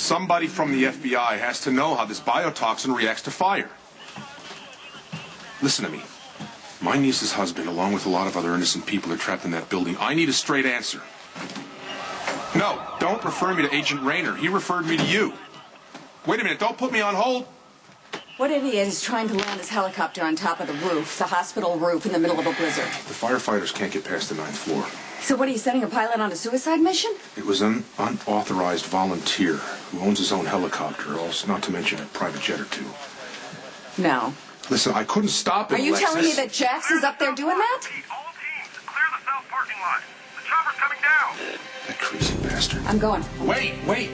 Somebody from the FBI has to know how this biotoxin reacts to fire. Listen to me. My niece's husband, along with a lot of other innocent people, are trapped in that building. I need a straight answer. No, don't refer me to Agent Rayner. He referred me to you. Wait a minute, don't put me on hold. What idiot is trying to land his helicopter on top of the roof, the hospital roof, in the middle of a blizzard? The firefighters can't get past the 9th floor. So what, are you sending a pilot on a suicide mission? It was an unauthorized volunteer who owns his own helicopter, also not to mention a private jet or two. No. Listen, I couldn't stop it, Are you Alexis. telling me that Jax is up there doing that? All teams, clear the south parking lot. The chopper's coming down. That crazy bastard. I'm going. Wait!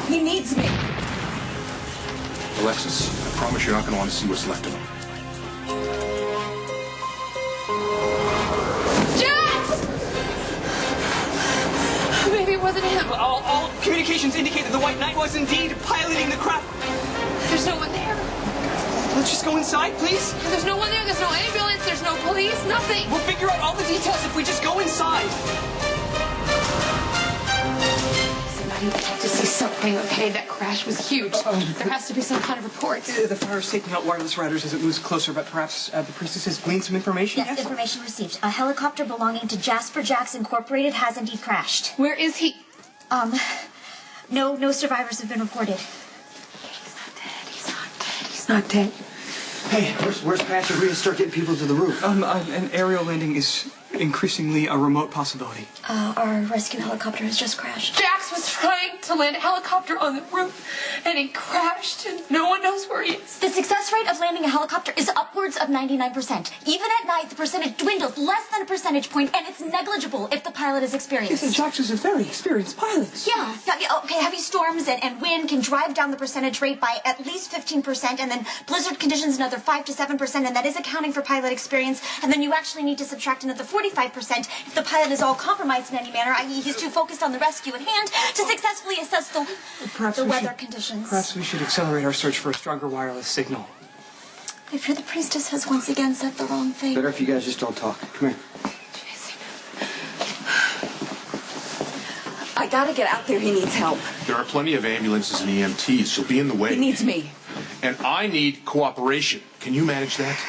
He needs me. Alexis, I promise you're not going to want to see what's left of him. Jax! Maybe it wasn't him. All communications indicate that the White Knight was indeed piloting the craft. There's no one there. Let's just go inside, please. There's no one there. There's no ambulance. There's no police. Nothing. We'll figure out all the details if we just go inside. Somebody would like to see something, okay? That crash was huge. There has to be some kind of report. The fire's taking out wireless routers as it moves closer, but perhaps the priestess has gleaned some information? Yes, information received. A helicopter belonging to Jasper Jax Incorporated has indeed crashed. Where is he? No survivors have been reported. He's not dead. Hey, where's Patrick? We can start getting people to the roof. An aerial landing is increasingly a remote possibility. Our rescue helicopter has just crashed. Jax was trying to land a helicopter on the roof, and he crashed, and no one knows where he is. The success rate of landing a helicopter is upwards of 99%. Even at night, the percentage dwindles less than a percentage point, and it's negligible if the pilot is experienced. Yes, Jax is a very experienced pilot. Yeah. Okay, heavy storms and wind can drive down the percentage rate by at least 15%, and then blizzard conditions another 5 to 7%, and that is accounting for pilot experience. And then you actually need to subtract another 45% if the pilot is all compromised in any manner, i.e. he's too focused on the rescue at hand to successfully assess the weather conditions. Perhaps we should accelerate our search for a stronger wireless signal. I fear the priestess has once again said the wrong thing. Better if you guys just don't talk. Come here. I gotta get out there. He needs help. There are plenty of ambulances and EMTs. She'll be in the way. He needs me. And I need cooperation. Can you manage that?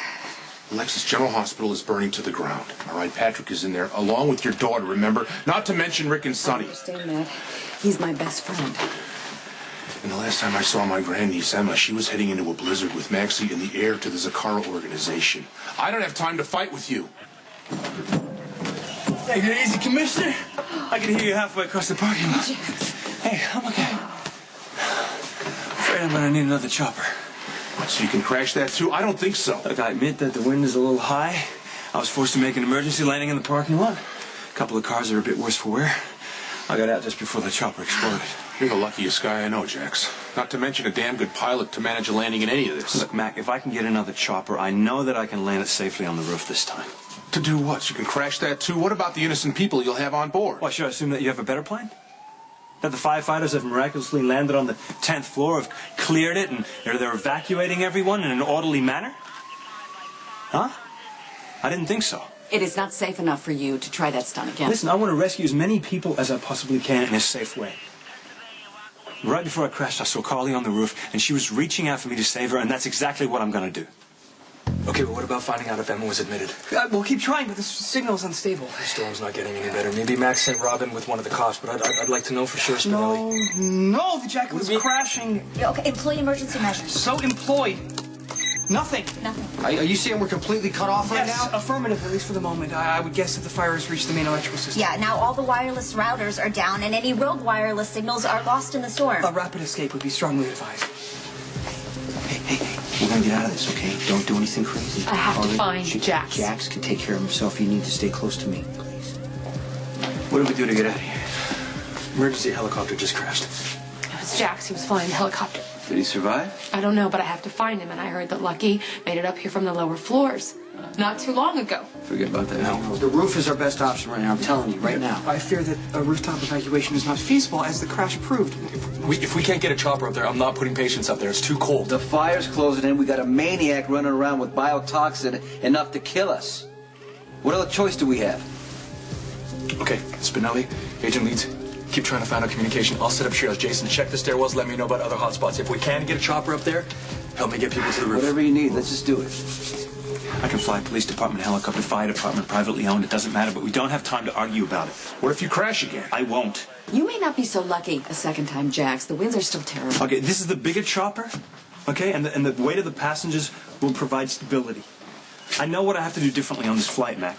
Alexis, General Hospital is burning to the ground. All right, Patrick is in there, along with your daughter, remember? Not to mention Rick and Sonny. I understand that. He's my best friend. And the last time I saw my grandniece, Emma, she was heading into a blizzard with Maxie in the air to the Zakara organization. I don't have time to fight with you. Take it easy, Commissioner. I can hear you halfway across the parking lot. Hey, I'm okay. Afraid I'm gonna need another chopper. So you can crash that too? I don't think so. Look, I admit that the wind is a little high. I was forced to make an emergency landing in the parking lot. A couple of cars are a bit worse for wear. I got out just before the chopper exploded. You're the luckiest guy I know, Jax. Not to mention a damn good pilot to manage a landing in any of this. Look, Mac, if I can get another chopper, I know that I can land it safely on the roof this time. To do what? So you can crash that too? What about the innocent people you'll have on board? Well, should I assume that you have a better plan? That the firefighters have miraculously landed on the 10th floor, have cleared it, and they're evacuating everyone in an orderly manner? Huh? I didn't think so. It is not safe enough for you to try that stunt again. Listen, I want to rescue as many people as I possibly can in a safe way. Right before I crashed, I saw Carly on the roof, and she was reaching out for me to save her, and that's exactly what I'm going to do. Okay, but what about finding out if Emma was admitted? We'll keep trying, but the signal's unstable. The storm's not getting any better. Maybe Max sent Robin with one of the cops, but I'd like to know for sure, Spinelli. No, the jacket was crashing. Yeah, okay, employ emergency measures. So employed. Nothing. Nothing. Are you saying we're completely cut off right Yes, now? affirmative, at least for the moment. I would guess that the fire has reached the main electrical system. Yeah, now all the wireless routers are down, and any rogue wireless signals are lost in the storm. A rapid escape would be strongly advised. Hey, we're gonna get out of this, okay? Don't do anything crazy. I have to find Jax. Jax can take care of himself. You need to stay close to me, please. What do we do to get out of here? Emergency helicopter just crashed. It was Jax. He was flying the helicopter. Did he survive? I don't know, but I have to find him, and I heard that Lucky made it up here from the lower floors not too long ago. Forget about that now. The roof is our best option right now. I'm telling you, right now. I fear that a rooftop evacuation is not feasible, as the crash proved. If we can't get a chopper up there, I'm not putting patients up there. It's too cold. The fire's closing in. We got a maniac running around with biotoxin enough to kill us. What other choice do we have? Okay, Spinelli, Agent Leeds, keep trying to find out communication. I'll set up triage. Jason, check the stairwells. Let me know about other hotspots. If we can get a chopper up there, help me get people to the roof. Whatever you need, let's just do it. I can fly police department, helicopter, fire department, privately owned. It doesn't matter, but we don't have time to argue about it. What if you crash again? I won't. You may not be so lucky a second time, Jax. The winds are still terrible. Okay, this is the bigger chopper, okay? And the weight of the passengers will provide stability. I know what I have to do differently on this flight, Mac.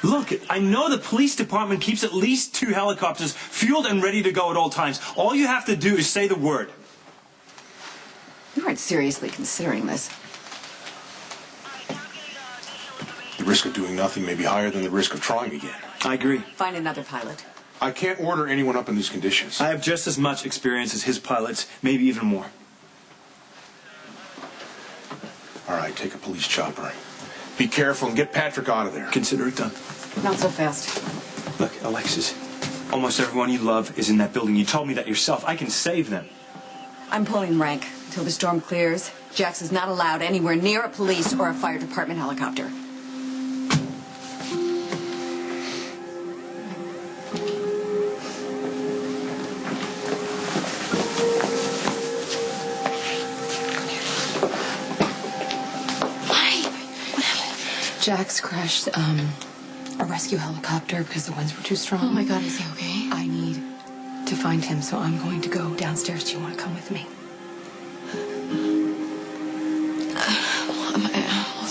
Look, I know the police department keeps at least 2 helicopters fueled and ready to go at all times. All you have to do is say the word. You aren't seriously considering this. The risk of doing nothing may be higher than the risk of trying again. I agree. Find another pilot. I can't order anyone up in these conditions. I have just as much experience as his pilots, maybe even more. All right, take a police chopper. Be careful and get Patrick out of there. Consider it done. Not so fast. Look, Alexis, almost everyone you love is in that building. You told me that yourself. I can save them. I'm pulling rank. Until the storm clears, Jax is not allowed anywhere near a police or a fire department helicopter. Jax crashed a rescue helicopter because the winds were too strong. Oh my God, is he okay? I need to find him, so I'm going to go downstairs. Do you want to come with me?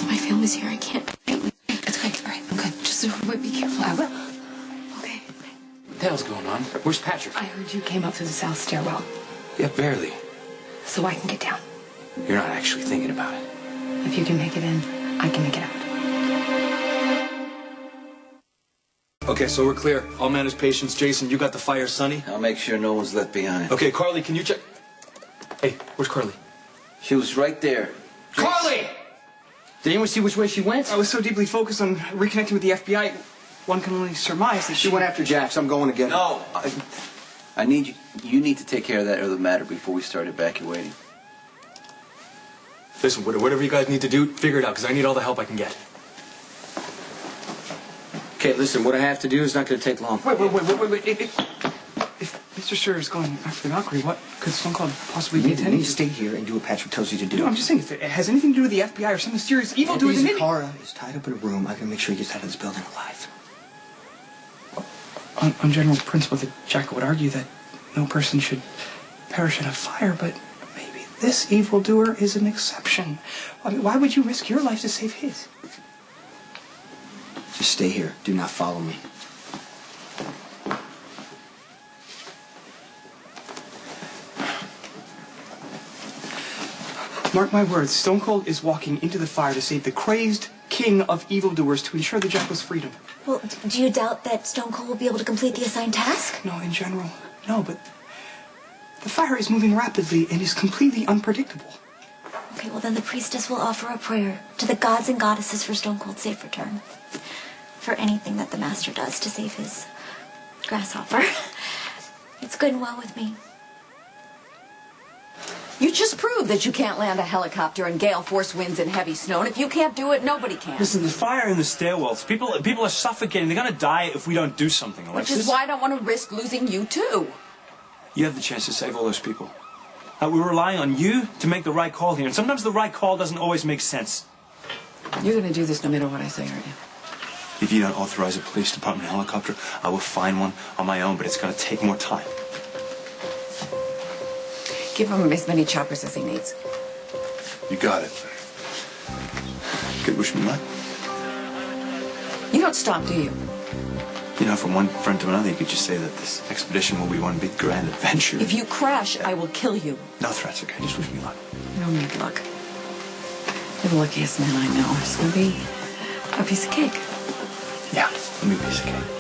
My family's here. I can't. It's okay. All right, I'm good. Just be careful. I will. Okay. What the hell's going on? Where's Patrick? I heard you came up through the south stairwell, Yeah, barely. so I can get down. You're not actually thinking about it. If you can make it in, I can make it out. Okay, so we're clear. I'll manage patients. Jason, you got the fire. Sonny? I'll make sure no one's left behind. Okay, Carly, can you check? Hey, where's Carly? She was right there. Carly! Did anyone see which way she went? I was so deeply focused on reconnecting with the FBI, one can only surmise that She went after Jax. I'm going to get her. No, I need you. You need to take care of that other matter before we start evacuating. Listen, whatever you guys need to do, figure it out, because I need all the help I can get. Okay, listen, what I have to do is not going to take long. Wait. If Mr. Sir is going after the Valkyrie, what could Stone Cold possibly be You intending need to to stay here and do what Patrick tells you to do. No, I'm just saying, if it has anything to do with the FBI or some mysterious evildoers in India. Zakara is tied up in a room. I can make sure he gets out of this building alive. On general principle, that Jack would argue that no person should perish in a fire, but maybe this evildoer is an exception. I mean, why would you risk your life to save his? Just stay here. Do not follow me. Mark my words, Stone Cold is walking into the fire to save the crazed king of evildoers to ensure the Jackal's freedom. Well, do you doubt that Stone Cold will be able to complete the assigned task? No, in general, no, but the fire is moving rapidly and is completely unpredictable. Okay, well then the priestess will offer a prayer to the gods and goddesses for Stone Cold's safe return. For anything that the master does to save his grasshopper. It's good and well with me. You just proved that you can't land a helicopter in gale force winds and heavy snow, and if you can't do it, nobody can. Listen, the fire in the stairwells. People are suffocating. They're going to die if we don't do something, Alexis. Which is why I don't want to risk losing you, too. You have the chance to save all those people. We're relying on you to make the right call here, and sometimes the right call doesn't always make sense. You're going to do this no matter what I say, aren't you? If you don't authorize a police department helicopter, I will find one on my own, but it's going to take more time. Give him as many choppers as he needs. You got it. Good, wish me luck. You don't stop, do you? You know, from one friend to another, you could just say that this expedition will be one big grand adventure. If you crash, I will kill you. No threats, okay? Just wish me luck. You don't need luck. You're the luckiest man I know. It's going to be a piece of cake. Yeah, let me be a piece of cake.